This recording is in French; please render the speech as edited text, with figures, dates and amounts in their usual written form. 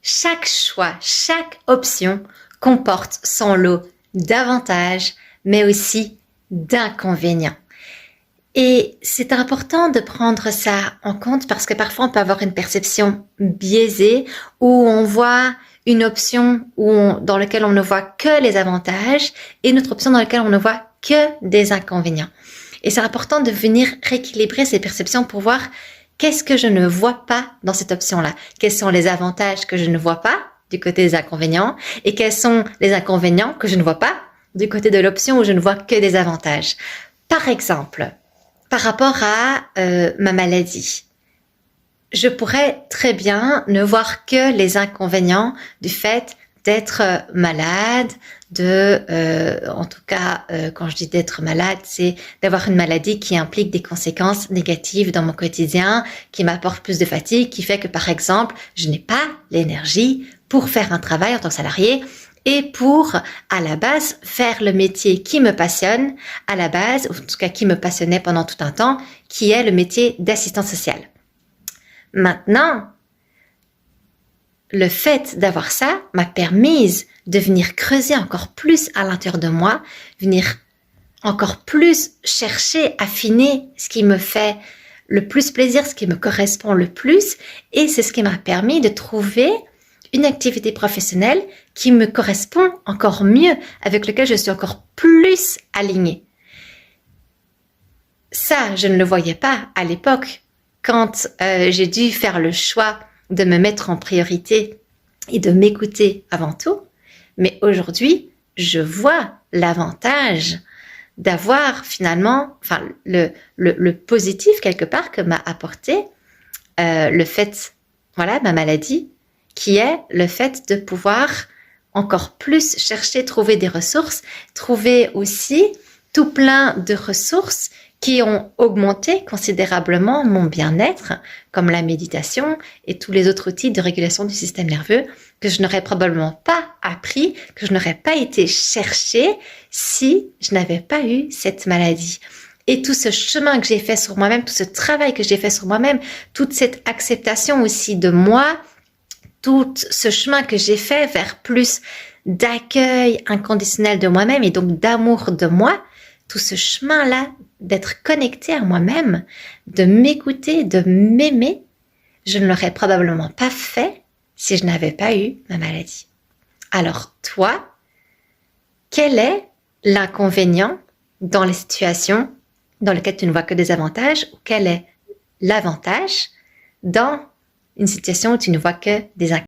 Chaque choix, chaque option comporte son lot d'avantages, mais aussi d'inconvénients. Et c'est important de prendre ça en compte parce que parfois on peut avoir une perception biaisée où on voit une option dans laquelle on ne voit que les avantages et une autre option dans laquelle on ne voit que des inconvénients. Et c'est important de venir rééquilibrer ces perceptions pour voir qu'est-ce que je ne vois pas dans cette option-là. Quels sont les avantages que je ne vois pas du côté des inconvénients et quels sont les inconvénients que je ne vois pas du côté de l'option où je ne vois que des avantages. Par exemple, par rapport à ma maladie, je pourrais très bien ne voir que les inconvénients du fait d'être malade, en tout cas, quand je dis d'être malade, c'est d'avoir une maladie qui implique des conséquences négatives dans mon quotidien, qui m'apporte plus de fatigue, qui fait que, par exemple, je n'ai pas l'énergie pour faire un travail en tant que salarié et pour, à la base, faire le métier qui me passionne, à la base, ou en tout cas qui me passionnait pendant tout un temps, qui est le métier d'assistante sociale. Maintenant, le fait d'avoir ça m'a permis de venir creuser encore plus à l'intérieur de moi, venir encore plus chercher, affiner ce qui me fait le plus plaisir, ce qui me correspond le plus, et c'est ce qui m'a permis de trouver une activité professionnelle qui me correspond encore mieux, avec laquelle je suis encore plus alignée. Ça, je ne le voyais pas à l'époque, quand j'ai dû faire le choix de me mettre en priorité et de m'écouter avant tout. Mais aujourd'hui, je vois l'avantage d'avoir finalement, enfin le positif quelque part que m'a apporté le fait, voilà, ma maladie, qui est le fait de pouvoir encore plus chercher, trouver des ressources, trouver aussi tout plein de ressources qui ont augmenté considérablement mon bien-être, comme la méditation et tous les autres outils de régulation du système nerveux que je n'aurais probablement pas appris, que je n'aurais pas été chercher si je n'avais pas eu cette maladie. Et tout ce chemin que j'ai fait sur moi-même, tout ce travail que j'ai fait sur moi-même, toute cette acceptation aussi de moi, tout ce chemin que j'ai fait vers plus d'accueil inconditionnel de moi-même et donc d'amour de moi, tout ce chemin-là d'être connecté à moi-même, de m'écouter, de m'aimer, je ne l'aurais probablement pas fait si je n'avais pas eu ma maladie. Alors toi, quel est l'inconvénient dans les situations dans lesquelles tu ne vois que des avantages ou quel est l'avantage dans une situation où tu ne vois que des inconvénients?